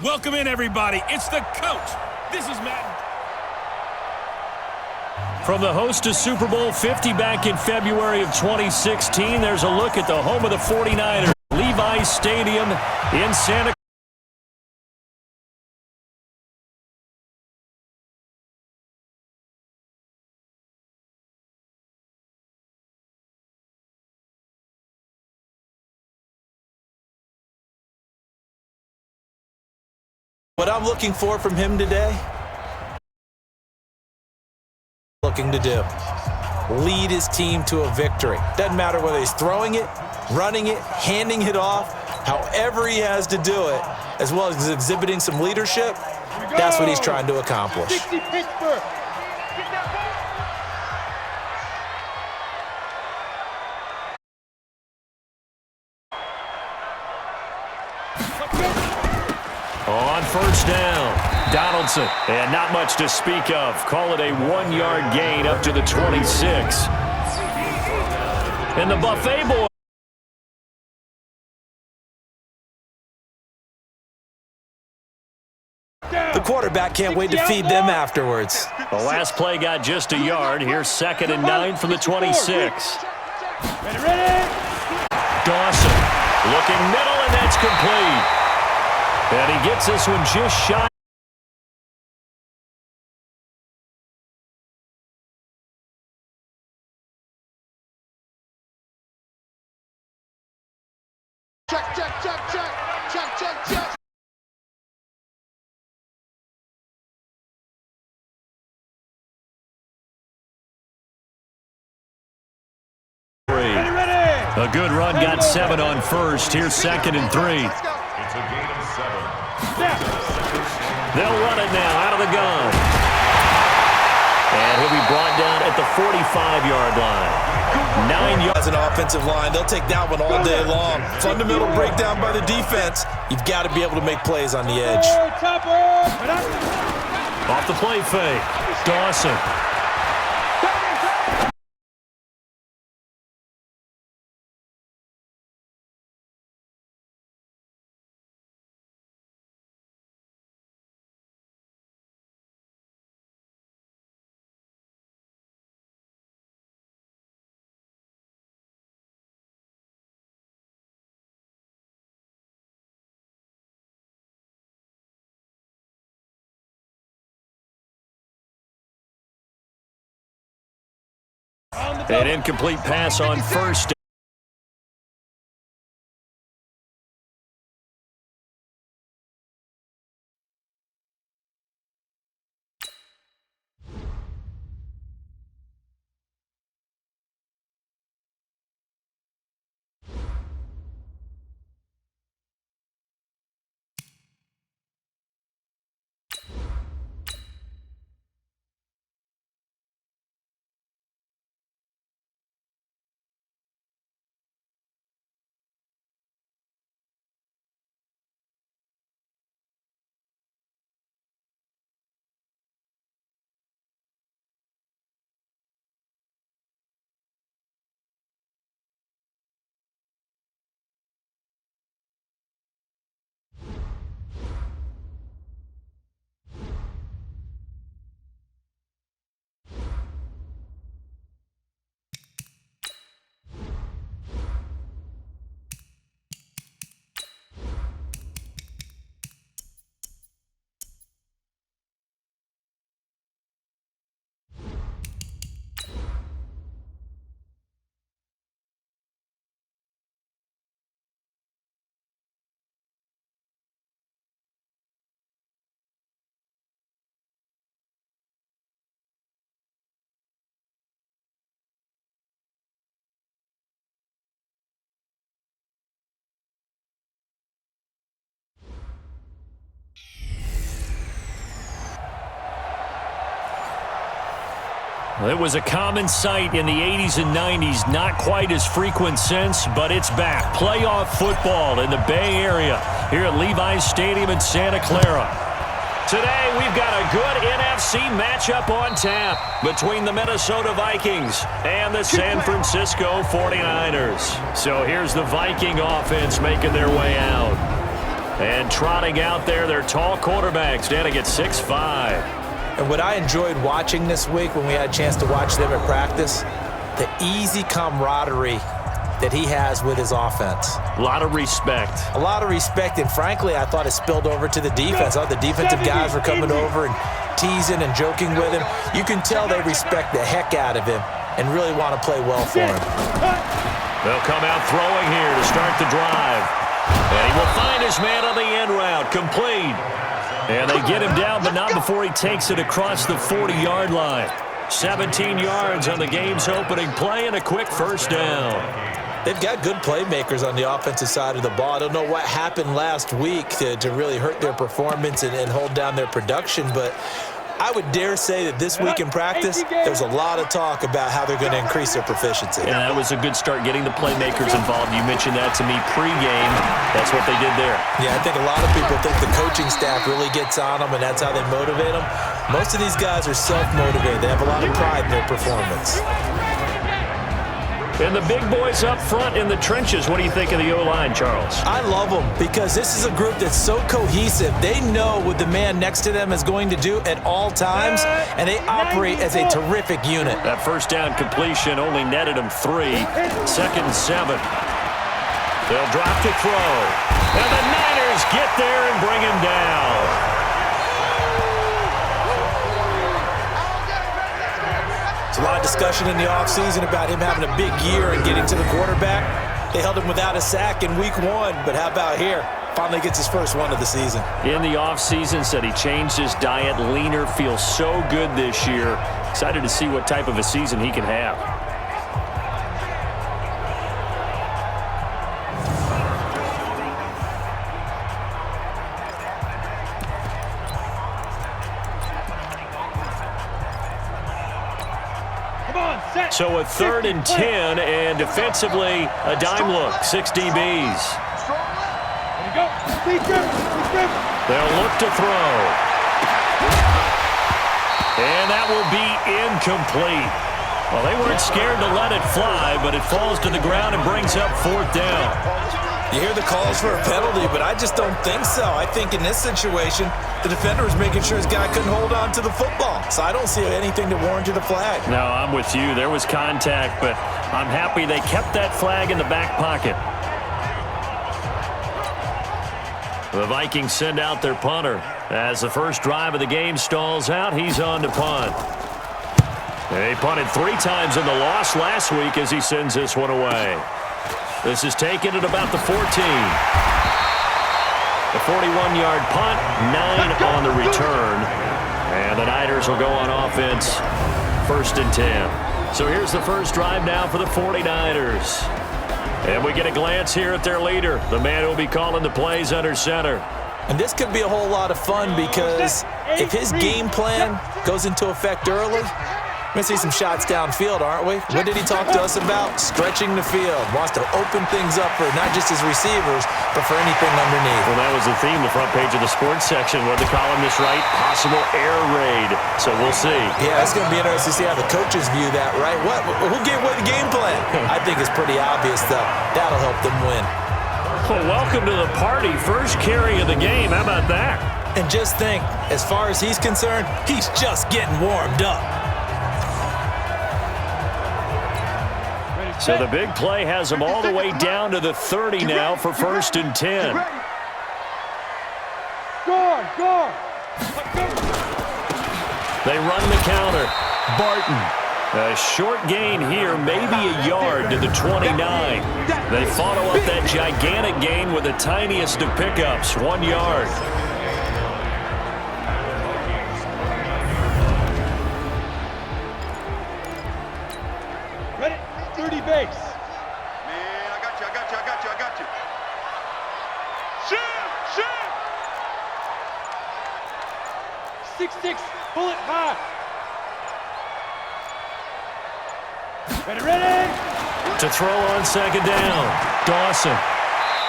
Welcome in, everybody. It's the coach. This is Matt. From the host to Super Bowl 50 back in February of 2016, there's a look at the home of the 49ers, Levi's Stadium in Santa Clara. What I'm looking for from him today, looking to do, lead his team to a victory. Doesn't matter whether he's throwing it, running it, handing it off, however he has to do it, as well as exhibiting some leadership, that's what he's trying to accomplish. 60 Pittsburgh. On first down, Donaldson, and not much to speak of. Call it a 1-yard gain up to the 26. And the Buffet boy. The quarterback can't wait to feed them afterwards. The last play got just a yard. Here's 2nd and 9 from the 26. Ready? Dawson looking middle, and that's complete. And he gets this one just shy. Check. Ready. A good run, got 7 on first. Here's 2nd and 3. It's a gain of 7. They'll run it now out of the gun. And he'll be brought down at the 45-yard line. 9 yards. As an offensive line, they'll take that one all day long. Fundamental breakdown by the defense. You've got to be able to make plays on the edge. Off the play fake. Dawson. An incomplete pass on first. It was a common sight in the 80s and 90s, not quite as frequent since, but it's back. Playoff football in the Bay Area here at Levi's Stadium in Santa Clara. Today, we've got a good NFC matchup on tap between the Minnesota Vikings and the San Francisco 49ers. So here's the Viking offense making their way out. And trotting out there, their tall quarterback standing at 6'5". And what I enjoyed watching this week when we had a chance to watch them at practice, the easy camaraderie that he has with his offense. A lot of respect. A lot of respect, and frankly, I thought it spilled over to the defense. All the defensive guys were coming over and teasing and joking with him. You can tell they respect the heck out of him and really want to play well for him. They'll come out throwing here to start the drive. And he will find his man on the end route, complete. And they get him down, but not before he takes it across the 40-yard line. 17 yards on the game's opening play and a quick first down. They've got good playmakers on the offensive side of the ball. I don't know what happened last week to really hurt their performance and hold down their production, but I would dare say that this week in practice, there's a lot of talk about how they're going to increase their proficiency. Yeah, that was a good start getting the playmakers involved. You mentioned that to me pregame. That's what they did there. Yeah, I think a lot of people think the coaching staff really gets on them, and that's how they motivate them. Most of these guys are self-motivated. They have a lot of pride in their performance. And the big boys up front in the trenches. What do you think of the O-line, Charles? I love them because this is a group that's so cohesive. They know what the man next to them is going to do at all times, and they operate as a terrific unit. That first down completion only netted them 3. 2nd and 7. They'll drop to throw. And the Niners get there and bring him down. There's a lot of discussion in the offseason about him having a big year and getting to the quarterback. They held him without a sack in week 1, but how about here? Finally gets his first one of the season. In the offseason, said he changed his diet, leaner, feels so good this year. Excited to see what type of a season he can have. So a 3rd and 10, and defensively, a dime look, 6 DBs. They'll look to throw. And that will be incomplete. Well, they weren't scared to let it fly, but it falls to the ground and brings up 4th down. You hear the calls for a penalty, but I just don't think so. I think in this situation, the defender was making sure his guy couldn't hold on to the football. So I don't see anything to warrant a flag. No, I'm with you. There was contact, but I'm happy they kept that flag in the back pocket. The Vikings send out their punter. As the first drive of the game stalls out, he's on to punt. They punted 3 times in the loss last week as he sends this one away. This is taken at about the 14. The 41-yard punt, 9 on the return. And the Niners will go on offense, 1st and 10. So here's the first drive now for the 49ers. And we get a glance here at their leader, the man who will be calling the plays under center. And this could be a whole lot of fun because if his game plan goes into effect early, we're going to see some shots downfield, aren't we? What did he talk to us about? Stretching the field. Wants to open things up for not just his receivers, but for anything underneath. Well, that was the theme, the front page of the sports section. What the columnist write? Possible air raid. So we'll see. Yeah, it's going to be interesting to see how the coaches view that, right? Who gave away the game plan? I think it's pretty obvious, though. That'll help them win. Well, welcome to the party. First carry of the game. How about that? And just think, as far as he's concerned, he's just getting warmed up. So the big play has them all the way down to the 30 now for 1st and 10. They run the counter. Barton. A short gain here, maybe a yard to the 29. They follow up that gigantic gain with the tiniest of pickups, 1 yard. Ready? 30 base. Man, I got you. Shoot! 6-6, pull it high. Ready? To throw on 2nd down, Dawson.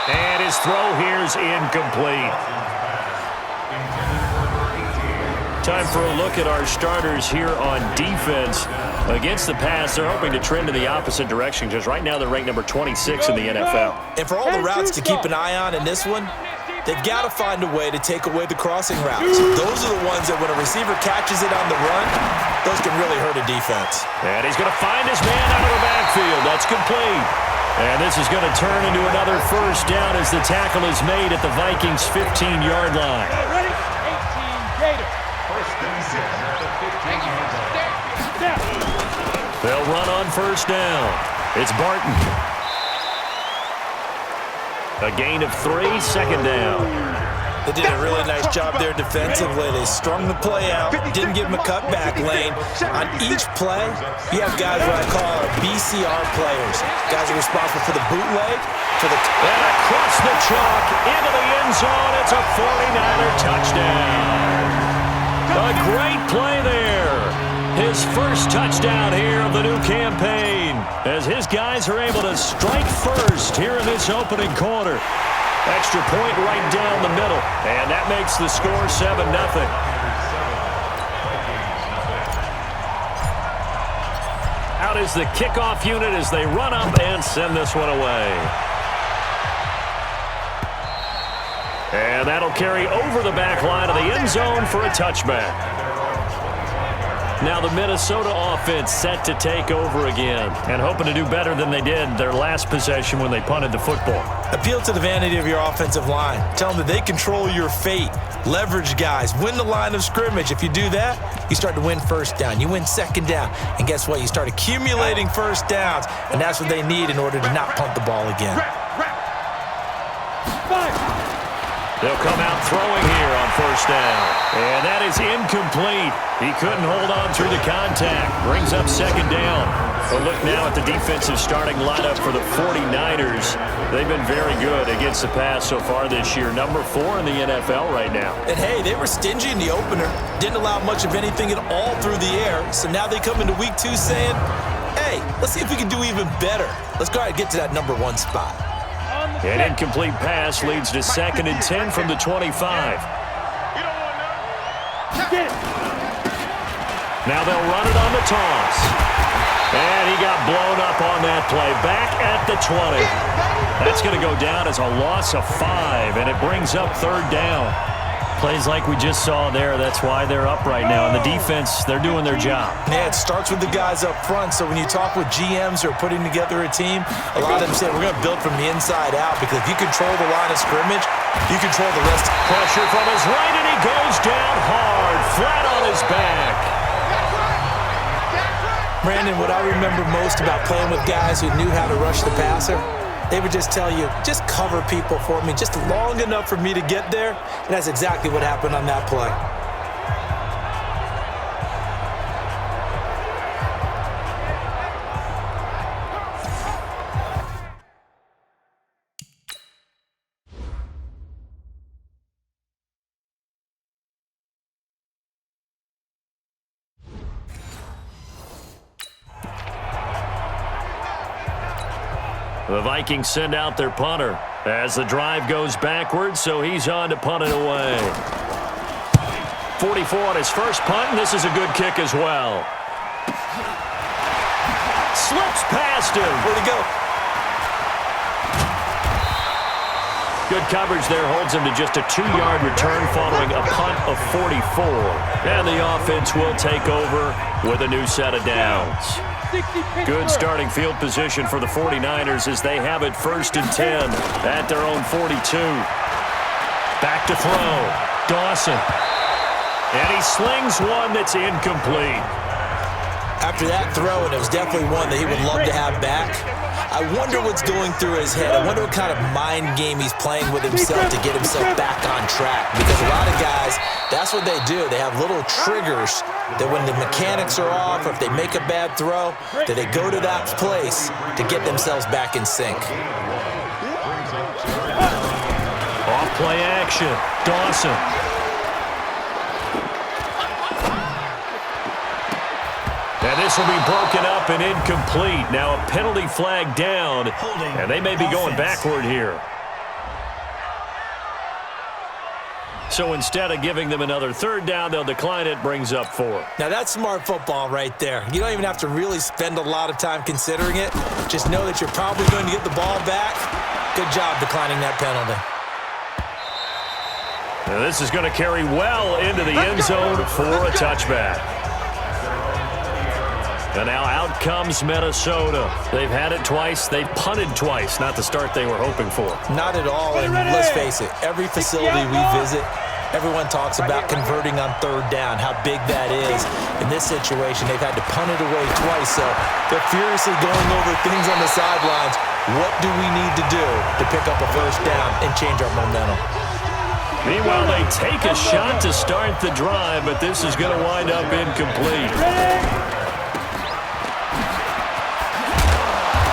And his throw here's incomplete. Time for a look at our starters here on defense. Against the pass, they're hoping to trend in the opposite direction because right now they're ranked number 26 in the NFL. And for all the routes to keep an eye on in this one, they've got to find a way to take away the crossing routes. Those are the ones that when a receiver catches it on the run, those can really hurt a defense. And he's going to find his man out of the backfield. That's complete. And this is going to turn into another first down as the tackle is made at the Vikings' 15-yard line. Ready? 18 Gator. First and 6 at the 15-yard line. They'll run on first down. It's Barton. A gain of 3, second down. They did a really nice job there defensively. They strung the play out, didn't give him a cutback lane. On each play, you have guys what I call BCR players. Guys are responsible for the bootleg, for the... And across the chalk, into the end zone, it's a 49er touchdown. A great play there. His first touchdown here of the new campaign as his guys are able to strike first here in this opening quarter. Extra point right down the middle, and that makes the score 7-0. Out is the kickoff unit as they run up and send this one away. And that'll carry over the back line of the end zone for a touchback. Now the Minnesota offense set to take over again and hoping to do better than they did their last possession when they punted the football. Appeal to the vanity of your offensive line. Tell them that they control your fate. Leverage guys. Win the line of scrimmage. If you do that, you start to win first down. You win second down. And guess what? You start accumulating first downs. And that's what they need in order to not punt the ball again. They'll come out throwing here on first down. And that is incomplete. He couldn't hold on through the contact. Brings up second down. A look now at the defensive starting lineup for the 49ers. They've been very good against the pass so far this year. Number 4 in the NFL right now. And hey, they were stingy in the opener. Didn't allow much of anything at all through the air. So now they come into week 2 saying, hey, let's see if we can do even better. Let's go ahead and get to that number 1 spot. An incomplete pass leads to 2nd and 10 from the 25. Now they'll run it on the toss. And he got blown up on that play. Back at the 20. That's going to go down as a loss of 5, and it brings up 3rd down. Plays like we just saw there. That's why they're up right now. And the defense, they're doing their job. Yeah, it starts with the guys up front. So when you talk with GMs who are putting together a team, a lot of them say we're going to build from the inside out because if you control the line of scrimmage, you control the rest. Pressure from his right, and he goes down hard, flat on his back. Brandon, what I remember most about playing with guys who knew how to rush the passer, they would just tell you, just cover people for me, just long enough for me to get there. And that's exactly what happened on that play. The Vikings send out their punter as the drive goes backwards, so he's on to punt it away. 44 on his first punt, and this is a good kick as well. Slips past him. Where'd he go? Good coverage there holds him to just a 2-yard return following a punt of 44. And the offense will take over with a new set of downs. Good starting field position for the 49ers as they have it 1st and 10 at their own 42. Back to throw. Dawson. And he slings one that's incomplete. After that throw, and it was definitely one that he would love to have back, I wonder what's going through his head. I wonder what kind of mind game he's playing with himself to get himself back on track. Because a lot of guys, that's what they do. They have little triggers that when the mechanics are off or if they make a bad throw, that they go to that place to get themselves back in sync. Off play action. Dawson. And this will be broken up and incomplete. Now a penalty flag down, and they may be going backward here. So instead of giving them another 3rd down, they'll decline it, brings up 4. Now that's smart football right there. You don't even have to really spend a lot of time considering it. Just know that you're probably going to get the ball back. Good job declining that penalty. And this is going to carry well into the end zone for a touchback. And now out comes Minnesota. They've had it twice. They've punted twice. Not the start they were hoping for. Not at all, and let's face it, every facility we visit, everyone talks about converting on third down, how big that is. In this situation, they've had to punt it away twice, so they're furiously going over things on the sidelines. What do we need to do to pick up a first down and change our momentum? Meanwhile, they take a shot to start the drive, but this is going to wind up incomplete.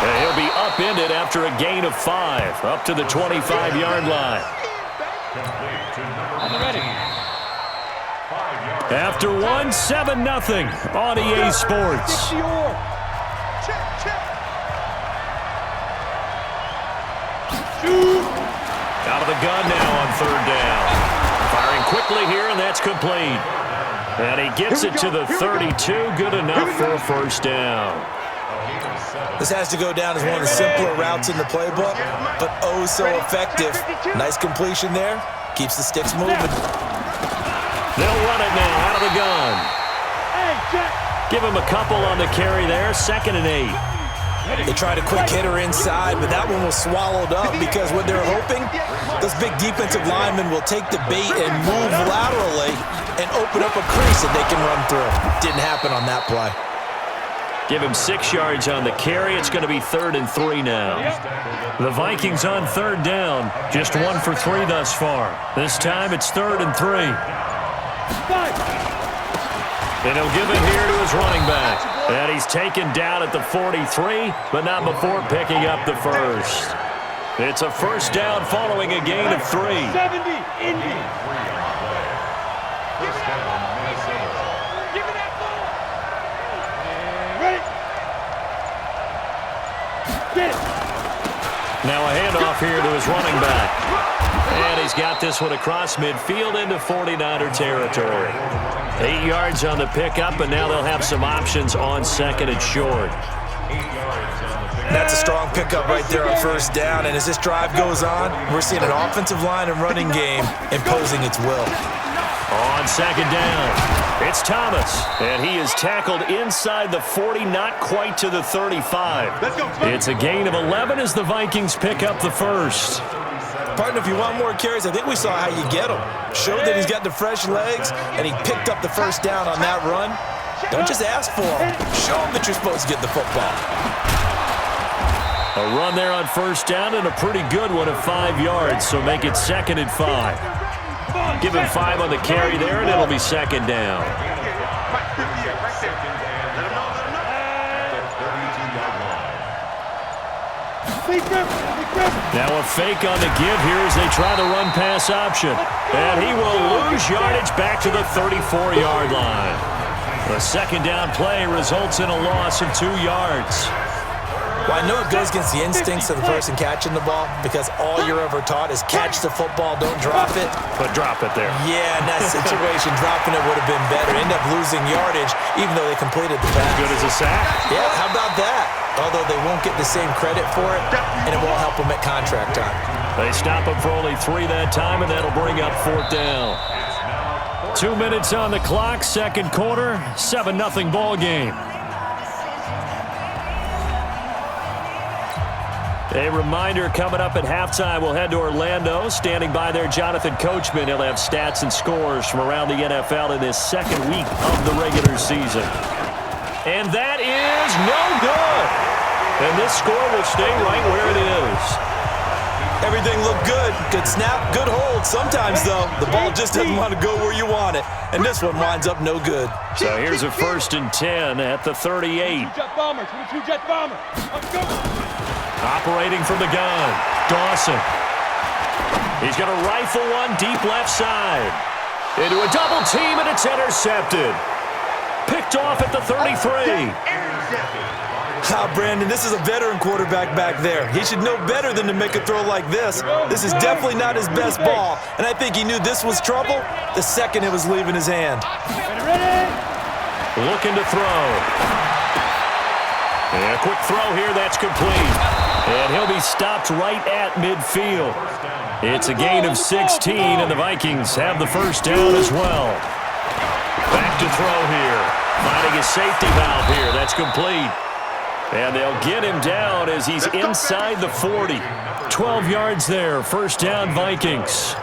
And he'll be upended after a gain of 5, up to the 25-yard line. After one, 7-0 on EA Sports. Out of the gun now on third down. Firing quickly here, and that's complete. And he gets it to the 32. Good enough for a first down. This has to go down as one of the simpler routes in the playbook, but oh so effective. Nice completion there. Keeps the sticks moving. They'll run it now out of the gun. Give him a couple on the carry there. 2nd and 8. They tried a quick hitter inside, but that one was swallowed up because what they're hoping, those big defensive linemen will take the bait and move laterally and open up a crease that they can run through. Didn't happen on that play. Give him 6 yards on the carry. It's going to be 3rd and 3 now. The Vikings on third down. Just 1 for 3 thus far. This time it's 3rd and 3. And he'll give it here to his running back. And he's taken down at the 43, but not before picking up the first. It's a first down following a gain of 3. 70, Indy. Now a handoff here to his running back. And he's got this one across midfield into 49er territory. 8 yards on the pickup, and now they'll have some options on 2nd and short. That's a strong pickup right there on first down, and as this drive goes on, we're seeing an offensive line and running game imposing its will. On 2nd down, it's Thomas, and he is tackled inside the 40, not quite to the 35. It's a gain of 11 as the Vikings pick up the first. Partner, if you want more carries, I think we saw how you get them. Showed that he's got the fresh legs, and he picked up the first down on that run. Don't just ask for them. Show them that you're supposed to get the football. A run there on first down, and a pretty good one of 5 yards, so make it 2nd and 5. Give him 5 on the carry there, and it'll be 2nd down. Now a fake on the give here as they try the run-pass option. And he will lose yardage back to the 34-yard line. The 2nd down play results in a loss of 2 yards. Well, I know it goes against the instincts of the person catching the ball because all you're ever taught is catch the football, don't drop it. But drop it there. Yeah, in that situation, dropping it would have been better. End up losing yardage even though they completed the pass. Good as a sack? Yeah, how about that? Although they won't get the same credit for it, and it won't help them at contract time. They stop him for only 3 that time, and that'll bring up 4th down. 2 minutes on the clock, 2nd quarter, 7-0 ball game. A reminder coming up at halftime, we'll head to Orlando. Standing by there, Jonathan Coachman. He'll have stats and scores from around the NFL in this 2nd week of the regular season. And that is no good. And this score will stay right where it is. Everything looked good. Good snap, good hold. Sometimes, though, the ball just doesn't want to go where you want it. And this one winds up no good. So here's a 1st and 10 at the 38. Jet bomber, 22 jet bomber. Let's go. Operating from the gun, Dawson. He's going to rifle one deep left side. Into a double team, and it's intercepted. Picked off at the 33. Brandon, this is a veteran quarterback back there. He should know better than to make a throw like this. This is definitely not his best ball, and I think he knew this was trouble the second it was leaving his hand. Looking to throw. And a quick throw here, that's complete. And he'll be stopped right at midfield. It's a gain of 16, and the Vikings have the first down as well. Back to throw here. Finding a safety valve here. That's complete. And they'll get him down as he's inside the 40. 12 yards there. First down, Vikings.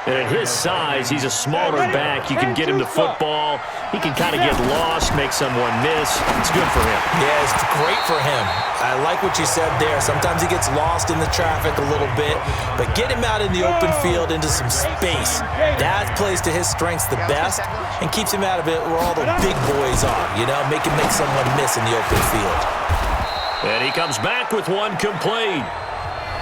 And at his size, he's a smaller back. You can get him the football. He can kind of get lost, make someone miss. It's good for him. Yeah, it's great for him. I like what you said there. Sometimes he gets lost in the traffic a little bit, but get him out in the open field into some space. That plays to his strengths the best and keeps him out of it where all the big boys are, you know, make him make someone miss in the open field. And he comes back with one complete.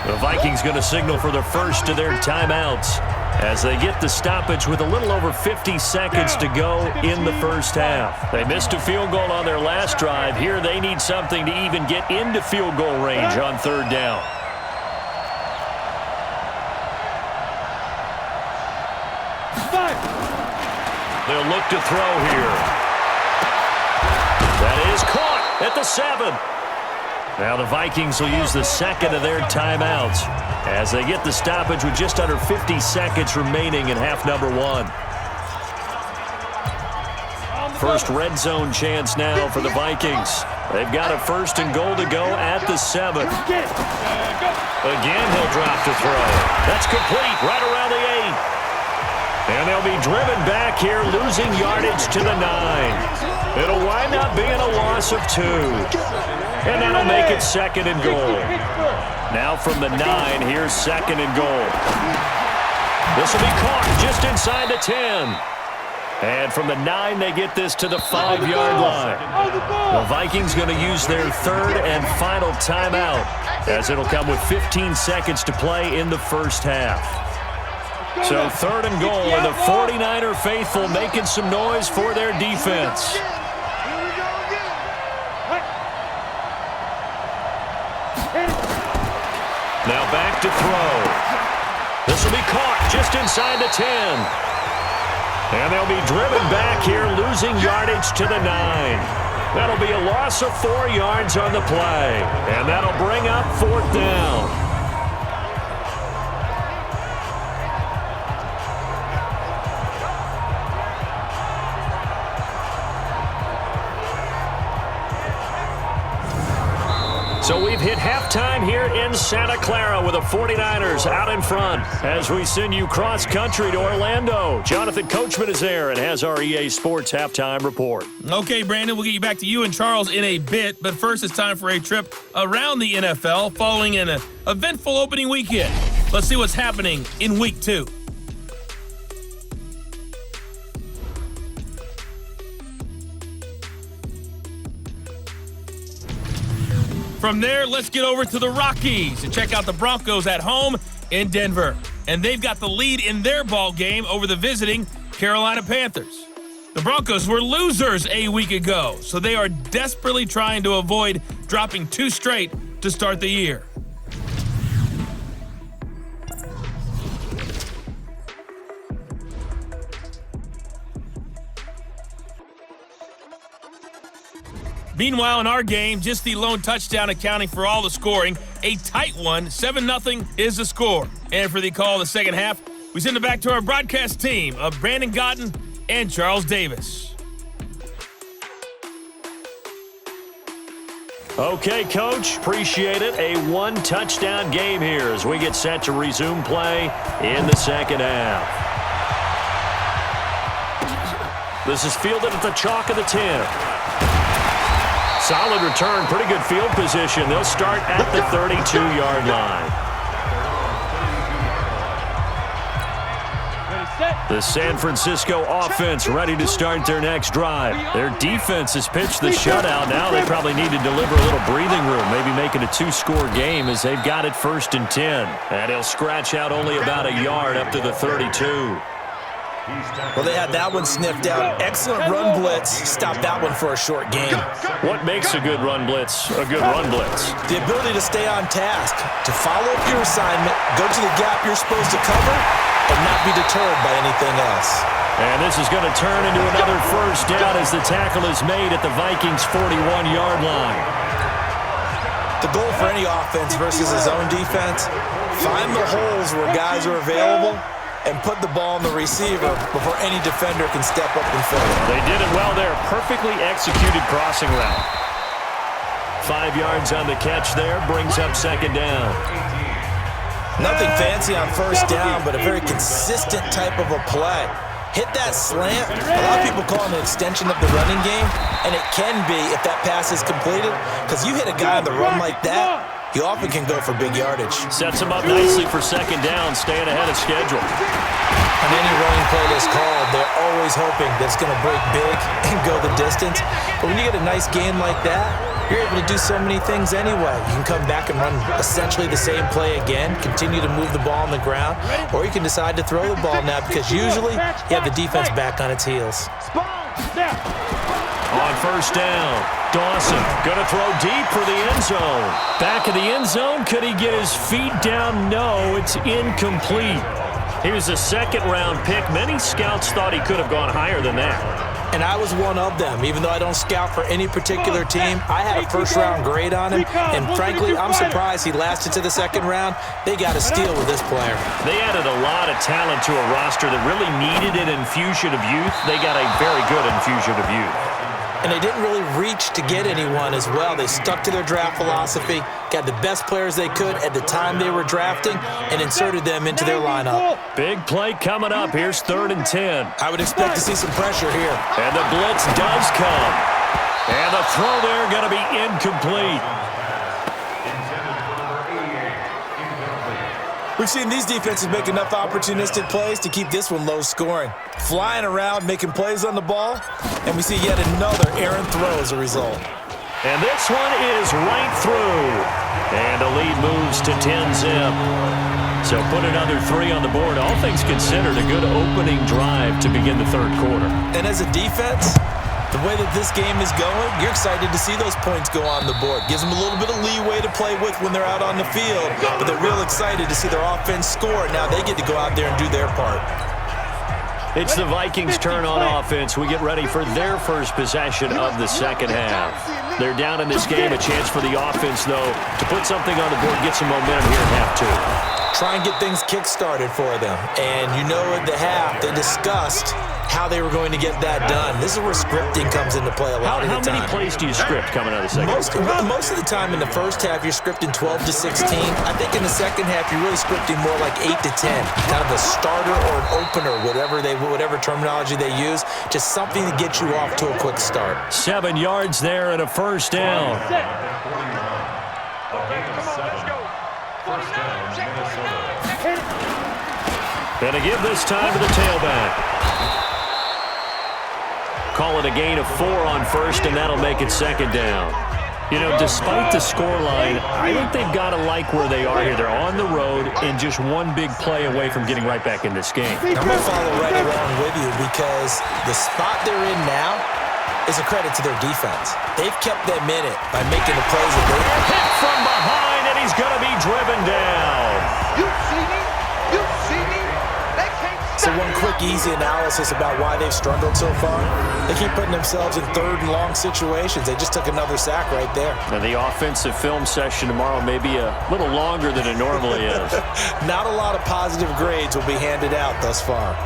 The Vikings going to signal for the first of their timeouts as they get the stoppage with a little over 50 seconds to go in the first half. They missed a field goal on their last drive. Here they need something to even get into field goal range on third down. They'll look to throw here. That is caught at the 7. Now the Vikings will use the second of their timeouts as they get the stoppage with just under 50 seconds remaining in half number 1. First red zone chance now for the Vikings. They've got a first and goal to go at the 7. Again, he'll drop to throw. That's complete right around the 8. And they'll be driven back here, losing yardage to the 9. It'll wind up being a loss of 2. And that'll make it second and goal. Now from the 9, here's second and goal. This will be caught just inside the 10. And from the 9, they get this to the 5-yard line. The Vikings going to use their third and final timeout as it'll come with 15 seconds to play in the first half. So third and goal, and the 49er faithful making some noise for their defense. Now back to throw. This will be caught just inside the 10. And they'll be driven back here, losing yardage to the 9. That'll be a loss of 4 yards on the play. And that'll bring up fourth down. So we've hit halftime here in Santa Clara with the 49ers out in front as we send you cross-country to Orlando. Jonathan Coachman is there and has our EA Sports halftime report. Okay, Brandon, we'll get you back to you and Charles in a bit, but first it's time for a trip around the NFL following an eventful opening weekend. Let's see what's happening in Week 2. From there, let's get over to the Rockies and check out the Broncos at home in Denver. And they've got the lead in their ball game over the visiting Carolina Panthers. The Broncos were losers a week ago, so they are desperately trying to avoid dropping 2 straight to start the year. Meanwhile, in our game, just the lone touchdown accounting for all the scoring. A tight one, 7-0 is the score. And for the call of the second half, we send it back to our broadcast team of Brandon Gaudin and Charles Davis. Okay, Coach, appreciate it. A 1-touchdown game here as we get set to resume play in the second half. This is fielded at the chalk of the 10. Solid return, pretty good field position. They'll start at the 32-yard line. The San Francisco offense ready to start their next drive. Their defense has pitched the shutout. Now they probably need to deliver a little breathing room, maybe make it a 2-score game as they've got it first and 10. And he'll scratch out only about a yard up to the 32. Well, they had that one sniffed out. Excellent run blitz. Stopped that one for a short game. What makes a good run blitz a good run blitz? The ability to stay on task, to follow up your assignment, go to the gap you're supposed to cover, and not be deterred by anything else. And this is going to turn into another first down as the tackle is made at the Vikings' 41-yard line. The goal for any offense versus a zone defense, find the holes where guys are available and put the ball on the receiver before any defender can step up and fill it. They did it well there. Perfectly executed crossing route. 5 yards on the catch there. Brings up second down. Nothing fancy on first down, but a very consistent type of a play. Hit that slant. A lot of people call it an extension of the running game, and it can be if that pass is completed, because you hit a guy on the run like that, he often can go for big yardage. Sets him up nicely for second down, staying ahead of schedule. On any running play that's called, they're always hoping that it's going to break big and go the distance. But when you get a nice game like that, you're able to do so many things anyway. You can come back and run essentially the same play again, continue to move the ball on the ground, or you can decide to throw the ball now because usually you have the defense back on its heels. On first down, Dawson going to throw deep for the end zone. Back of the end zone, could he get his feet down? No, it's incomplete. He was a second-round pick. Many scouts thought he could have gone higher than that. And I was one of them. Even though I don't scout for any particular team, I had a first-round grade on him. And frankly, I'm surprised he lasted to the second round. They got a steal with this player. They added a lot of talent to a roster that really needed an infusion of youth. They got a very good infusion of youth. And they didn't really reach to get anyone as well. They stuck to their draft philosophy, got the best players they could at the time they were drafting, and inserted them into their lineup. Big play coming up. Here's 3rd and 10. I would expect to see some pressure here. And the blitz does come. And the throw there going to be incomplete. We've seen these defenses make enough opportunistic plays to keep this one low scoring. Flying around, making plays on the ball, and we see yet another errant throw as a result. And this one is right through. And the lead moves to 10-zip. So put another 3 on the board. All things considered, a good opening drive to begin the third quarter. And as a defense, the way that this game is going, you're excited to see those points go on the board. Gives them a little bit of leeway to play with when they're out on the field, but they're real excited to see their offense score. Now they get to go out there and do their part. It's the Vikings' turn on offense. We get ready for their first possession of the second half. They're down in this game. A chance for the offense, though, to put something on the board, get some momentum here in half two. Try and get things kick-started for them. And you know at the half, they discussed how they were going to get that done. This is where scripting comes into play a lot of the time. How many plays do you script coming out of the second half? Most of the time in the first half, you're scripting 12 to 16. I think in the second half, you're really scripting more like 8 to 10. Kind of a starter or an opener, whatever terminology they use. Just something to get you off to a quick start. 7 yards there and a first down. Gonna give this time to the tailback. Call it a gain of 4 on first, and that'll make it second down. You know, despite the scoreline, I think they've got to like where they are here. They're on the road and just one big play away from getting right back in this game. I'm going to follow right along with you because the spot they're in now is a credit to their defense. They've kept them in it by making the plays that they hit from behind, and he's going to be driven down. You see me? You see me? They can't So one quick, easy analysis about why they've struggled so far. They keep putting themselves in 3rd and long situations. They just took another sack right there. And the offensive film session tomorrow may be a little longer than it normally is. Not a lot of positive grades will be handed out thus far.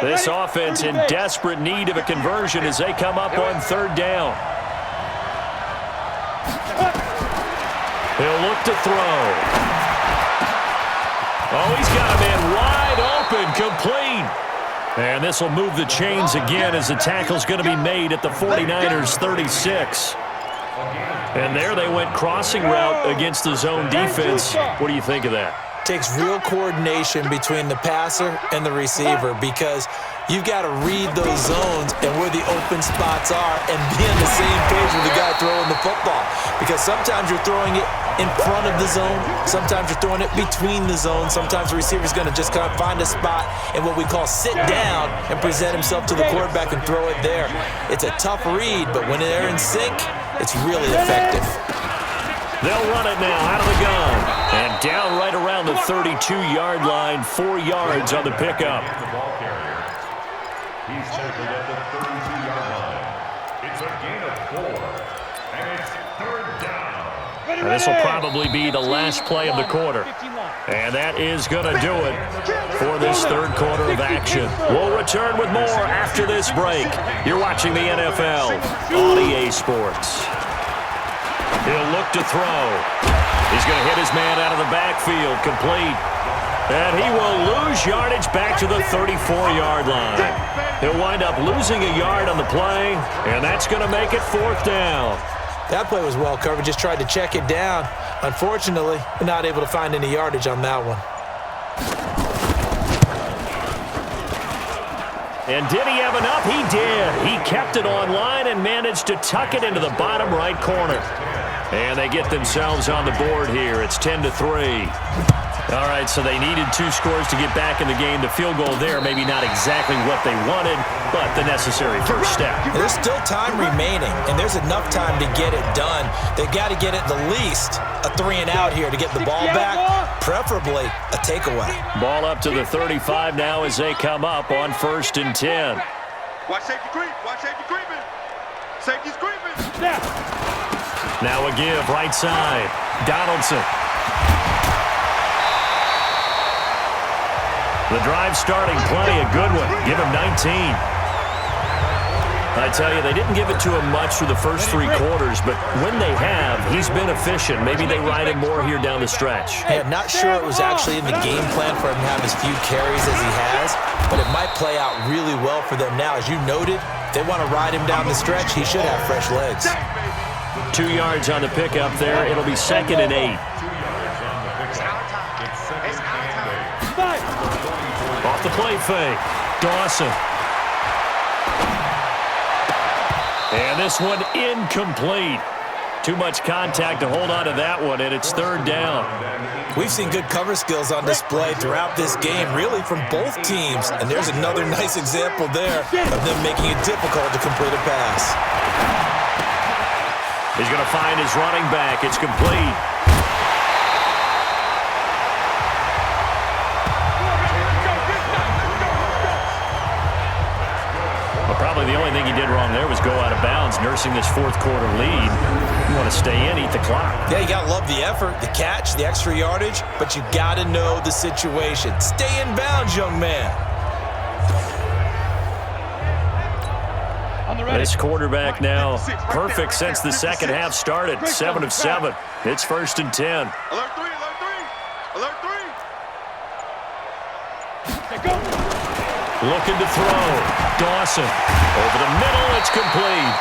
This offense in desperate need of a conversion as they come up on 3rd down. He'll look to throw. Oh, he's got a man wide open, complete. And this will move the chains again as the tackle's going to be made at the 49ers 36. And there they went crossing route against the zone defense. What do you think of that? Takes real coordination between the passer and the receiver because You've got to read those zones and where the open spots are and be on the same page with the guy throwing the football. Because sometimes you're throwing it in front of the zone. Sometimes you're throwing it between the zones. Sometimes the receiver's going to just kind of find a spot and what we call sit down and present himself to the quarterback and throw it there. It's a tough read, but when they're in sync, it's really effective. They'll run it now out of the gun. And down right around the 32-yard line, 4 yards on the pickup. He's tackled at the 32-yard line. It's a gain of 4, and it's 3rd down. This will probably be the last play of the quarter. And that is going to do it for this third quarter of action. We'll return with more after this break. You're watching the NFL on EA Sports. He'll look to throw. He's going to hit his man out of the backfield, complete. And he will lose yardage back to the 34-yard line. He'll wind up losing a yard on the play, and that's going to make it 4th down. That play was well covered, just tried to check it down. Unfortunately, not able to find any yardage on that one. And did he have enough? He did. He kept it on line and managed to tuck it into the bottom right corner. And they get themselves on the board here. It's 10-3. All right, so they needed 2 scores to get back in the game. The field goal there, maybe not exactly what they wanted, but the necessary first step. There's still time remaining, and there's enough time to get it done. They've got to get at the least a 3-and-out here to get the ball back, preferably a takeaway. Ball up to the 35 now as they come up on 1st and 10. Watch safety creep. Watch safety creeping. Safety's creeping. Now a give, right side. Donaldson. The drive starting play, a good one. Give him 19. I tell you, they didn't give it to him much through the first 3 quarters, but when they have, he's been efficient. Maybe they ride him more here down the stretch. Hey, I'm not sure it was actually in the game plan for him to have as few carries as he has, but it might play out really well for them now. As you noted, if they want to ride him down the stretch, he should have fresh legs. 2 yards on the pickup there. It'll be 2nd and 8. Off the play fake. Dawson. And this one incomplete. Too much contact to hold on to that one, and it's 3rd down. We've seen good cover skills on display throughout this game, really from both teams. And there's another nice example there of them making it difficult to complete a pass. He's going to find his running back. It's complete. Probably the only thing he did wrong there was go out of bounds, nursing this 4th quarter lead. You want to stay in, eat the clock. Yeah, you got to love the effort, the catch, the extra yardage, but you got to know the situation. Stay in bounds, young man. This quarterback now perfect since the second half started. 7 of 7. It's 1st and 10. Alert 3, alert 3. Alert 3. Looking to throw. Dawson. Over the middle, it's complete.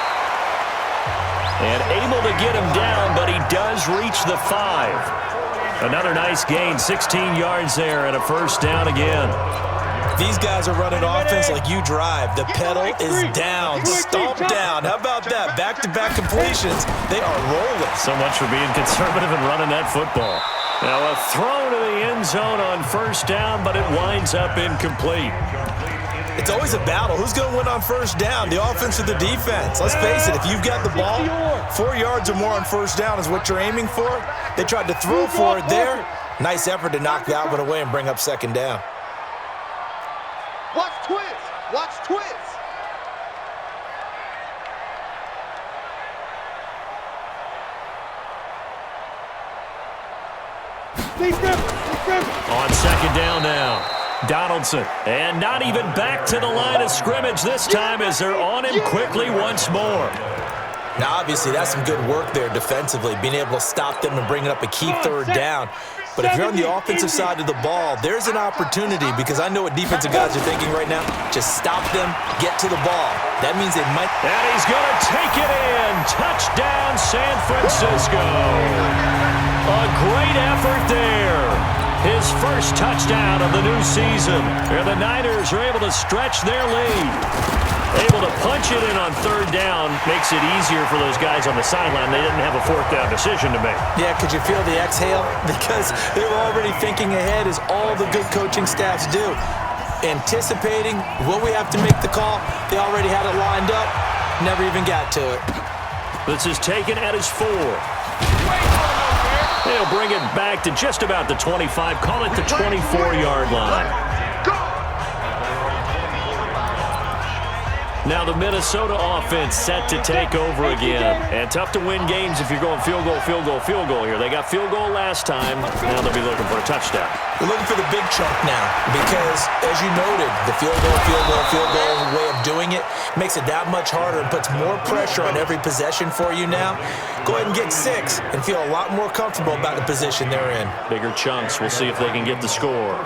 And able to get him down, but he does reach the 5. Another nice gain, 16 yards there, and a 1st down again. These guys are running offense like you drive. The pedal is down, stomp down. How about that? Back-to-back completions. They are rolling. So much for being conservative and running that football. Now a throw to the end zone on 1st down, but it winds up incomplete. It's always a battle. Who's going to win on 1st down, the offense or the defense? Let's face it, if you've got the ball, 4 yards or more on 1st down is what you're aiming for. They tried to throw for it there. Nice effort to knock that one away and bring up 2nd down. Watch twist. Watch twist. On 2nd down now. Donaldson. And not even back to the line of scrimmage this time as they're on him quickly once more. Now, obviously, that's some good work there defensively, being able to stop them and bring up a key 3rd down. But if you're on the offensive side of the ball, there's an opportunity because I know what defensive guys are thinking right now. Just stop them, get to the ball. That means they might. And he's going to take it in. Touchdown, San Francisco. A great effort there. His first touchdown of the new season. And the Niners are able to stretch their lead. Able to punch it in on third down makes it easier for those guys on the sideline. They didn't have a fourth down decision to make. Yeah, could you feel the exhale? Because they were already thinking ahead, as all the good coaching staffs do. Anticipating, will we have to make the call? They already had it lined up, never even got to it. This is taken at his 4. They'll bring it back to just about the 25, call it the 24-yard line. Now the Minnesota offense set to take over again. And tough to win games if you're going field goal, field goal, field goal here. They got field goal last time. Now they'll be looking for a touchdown. They're looking for the big chunk now because, as you noted, the field goal way of doing it makes it that much harder and puts more pressure on every possession for you now. Go ahead and get 6 and feel a lot more comfortable about the position they're in. Bigger chunks. We'll see if they can get the score.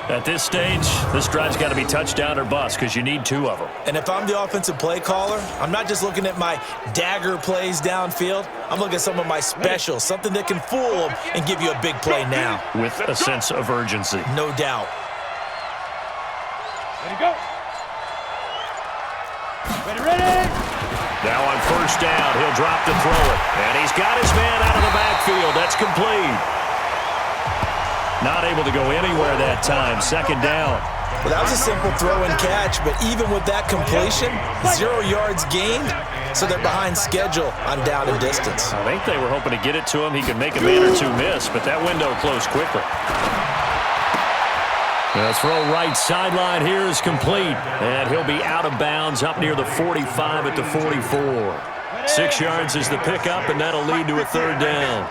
At this stage, this drive's got to be touchdown or bust because you need 2 of them. And if I'm the offensive play caller, I'm not just looking at my dagger plays downfield. I'm looking at some of my specials, something that can fool them and give you a big play now. With a sense of urgency. No doubt. Ready, go. Ready. Now on first down, he'll drop to throw it. And he's got his man out of the backfield. That's complete. Not able to go anywhere that time. Second down. Well, that was a simple throw and catch, but even with that completion, 0 yards gained, so they're behind schedule on down and distance. I think they were hoping to get it to him. He could make a man or 2 miss, but that window closed quickly. The throw right sideline here is complete, and he'll be out of bounds up near the 45 at the 44. 6 yards is the pickup, and that'll lead to a third down.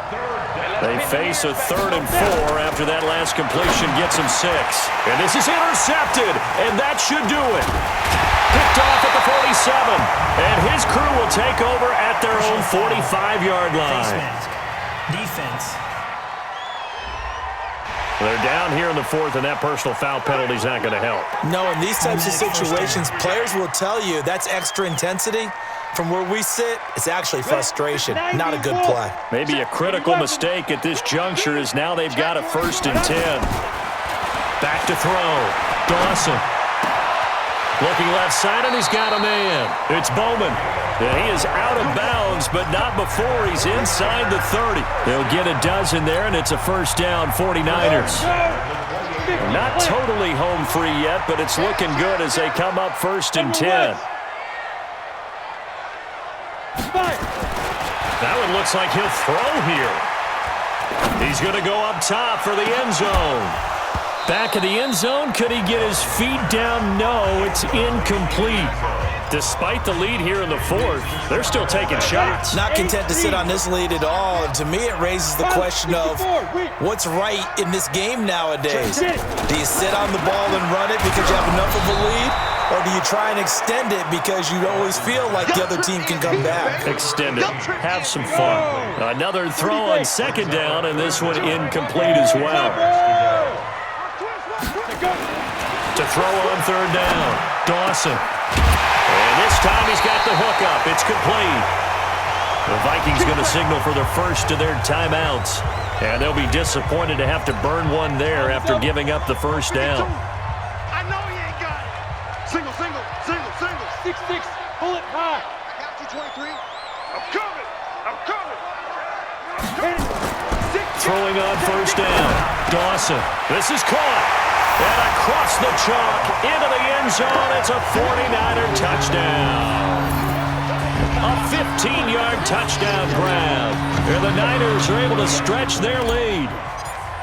They face a 3rd and 4 after that last completion gets him 6. And this is intercepted, and that should do it. Picked off at the 47, and his crew will take over at their own 45-yard line. Defense. They're down here in the 4th, and that personal foul penalty is not going to help. No, in these types of situations, players will tell you that's extra intensity. From where we sit, it's actually frustration, not a good play. Maybe a critical mistake at this juncture is now they've got a 1st and 10. Back to throw. Dawson. Looking left side, and he's got a man. It's Bowman. And he is out of bounds, but not before he's inside the 30. They'll get a dozen there, and it's a first down, 49ers. Not totally home free yet, but it's looking good as they come up 1st and 10. That one looks like he'll throw here. He's going to go up top for the end zone. Back of the end zone, could he get his feet down? No, it's incomplete. Despite the lead here in the 4th, they're still taking shots. Not content to sit on this lead at all. And to me, it raises the question of what's right in this game nowadays. Do you sit on the ball and run it because you have enough of a lead? Or do you try and extend it because you always feel like the other team can come back? Extend it. Have some fun. Another throw on 2nd down, and this one incomplete as well. To throw on 3rd down, Dawson. And this time he's got the hookup. It's complete. The Vikings going to signal for the first of their timeouts. And they'll be disappointed to have to burn one there after giving up the first down. I know he ain't got it. Single. 6-6, pull it high. I got you, 23. I'm coming. Throwing on first down. Dawson. This is caught. And across the chalk into the end zone. It's a 49er touchdown. A 15-yard touchdown grab. And the Niners are able to stretch their lead.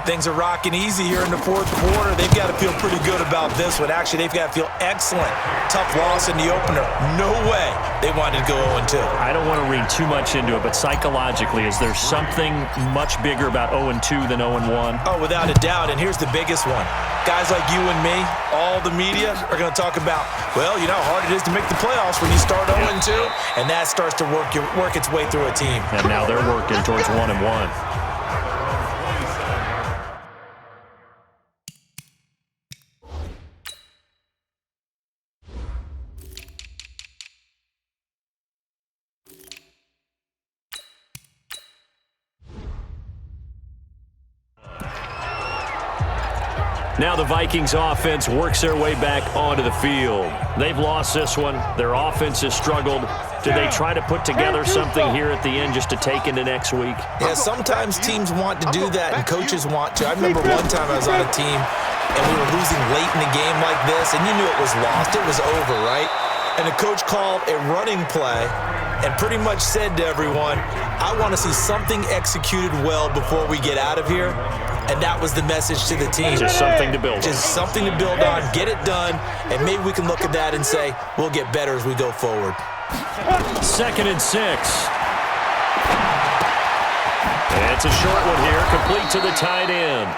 Things are rocking easy here in the 4th quarter. They've got to feel pretty good about this one. Actually, they've got to feel excellent. Tough loss in the opener. No way they wanted to go 0-2. I don't want to read too much into it, but psychologically, is there something much bigger about 0-2 than 0-1? Oh, without a doubt, and here's the biggest one. Guys like you and me, all the media, are going to talk about, well, you know how hard it is to make the playoffs when you start 0-2, and that starts to work its way through a team. And now they're working towards 1-1. Now the Vikings offense works their way back onto the field. They've lost this one. Their offense has struggled. Did they try to put together something here at the end just to take into next week? Yeah, sometimes teams want to do that and coaches want to. I remember one time I was on a team and we were losing late in the game like this, and you knew it was lost. It was over, right? And the coach called a running play and pretty much said to everyone, I want to see something executed well before we get out of here. And that was the message to the team. Just something to build on. Just something to build on, get it done, and maybe we can look at that and say, we'll get better as we go forward. 2nd and 6. It's a short one here, complete to the tight end.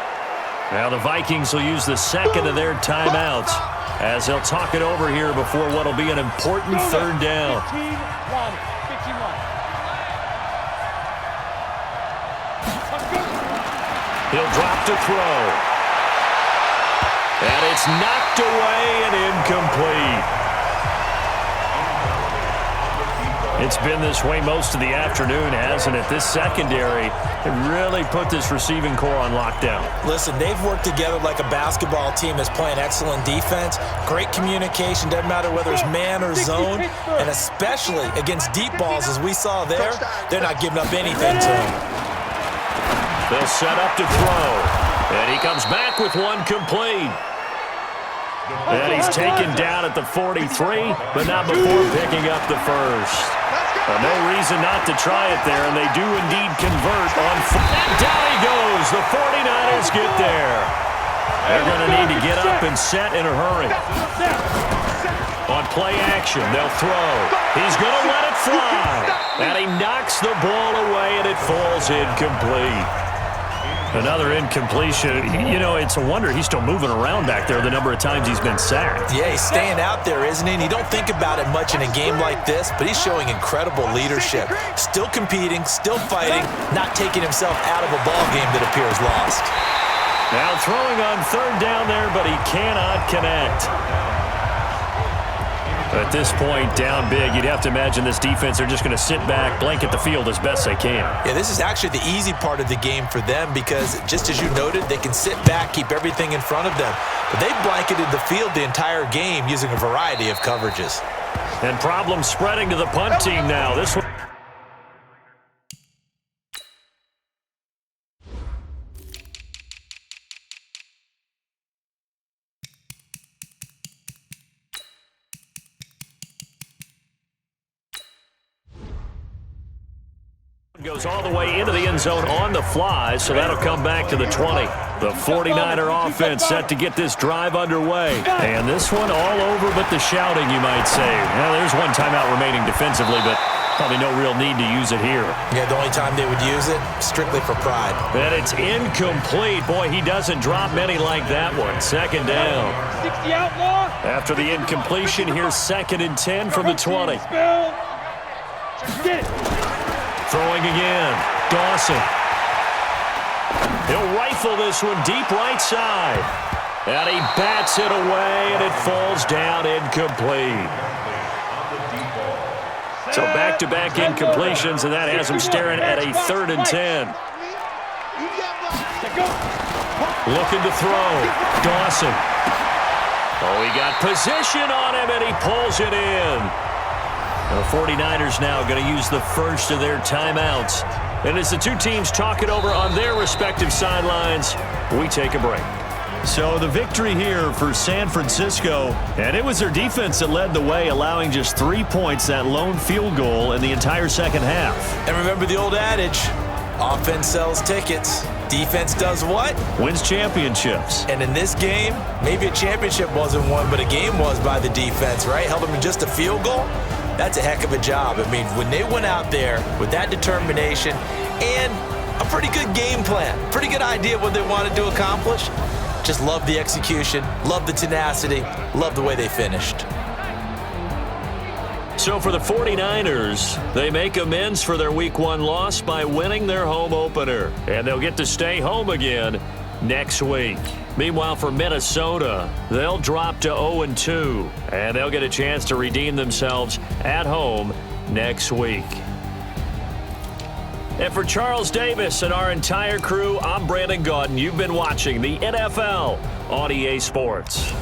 Now the Vikings will use the second of their timeouts as they'll talk it over here before what will be an important 3rd down. 15-1. He'll drop to throw. And it's knocked away and incomplete. It's been this way most of the afternoon, hasn't it? This secondary really put this receiving core on lockdown. Listen, they've worked together like a basketball team that's playing excellent defense. Great communication, doesn't matter whether it's man or zone, and especially against deep balls as we saw there, they're not giving up anything to them. They'll set up to throw, and he comes back with one complete. And he's taken down at the 43, but not before picking up the first. No reason not to try it there, and they do indeed convert on. And down he goes. The 49ers get there. They're going to need to get up and set in a hurry. On play action, they'll throw. He's going to let it fly. And he knocks the ball away, and it falls incomplete. Another incompletion. You know, it's a wonder he's still moving around back there the number of times he's been sacked. Yeah, he's staying out there, isn't he? And you don't think about it much in a game like this, but he's showing incredible leadership. Still competing, still fighting, not taking himself out of a ball game that appears lost. Now throwing on 3rd down there, but he cannot connect. At this point, down big, you'd have to imagine this defense are just going to sit back, blanket the field as best they can. Yeah, this is actually the easy part of the game for them because, just as you noted, they can sit back, keep everything in front of them. But they've blanketed the field the entire game using a variety of coverages. And problems spreading to the punt team now. This one. Goes all the way into the end zone on the fly, so that'll come back to the 20. The 49er offense set to get this drive underway. And this one all over but the shouting, you might say. Well, there's one timeout remaining defensively, but probably no real need to use it here. Yeah, the only time they would use it, strictly for pride. And it's incomplete. Boy, he doesn't drop many like that one. 2nd down. 60 outlaw. After the incompletion, here's 2nd and 10 from the 20. Get it. Throwing again. Dawson. He'll rifle this one deep right side. And he bats it away, and it falls down incomplete. So back-to-back incompletions, and that has him staring at a 3rd and 10. Looking to throw. Dawson. Oh, he got position on him, and he pulls it in. The 49ers now going to use the first of their timeouts. And as the two teams talk it over on their respective sidelines, we take a break. So the victory here for San Francisco, and it was their defense that led the way, allowing just 3 points, that lone field goal in the entire second half. And remember the old adage, offense sells tickets. Defense does what? Wins championships. And in this game, maybe a championship wasn't won, but a game was by the defense, right? Held them in just a field goal. That's a heck of a job. I mean, when they went out there with that determination and a pretty good game plan, pretty good idea of what they wanted to accomplish, just love the execution, love the tenacity, love the way they finished. So for the 49ers, they make amends for their Week 1 loss by winning their home opener. And they'll get to stay home again next week. Meanwhile, for Minnesota, they'll drop to 0-2, and they'll get a chance to redeem themselves at home next week. And for Charles Davis and our entire crew, I'm Brandon Gaudin. You've been watching the NFL on EA Sports.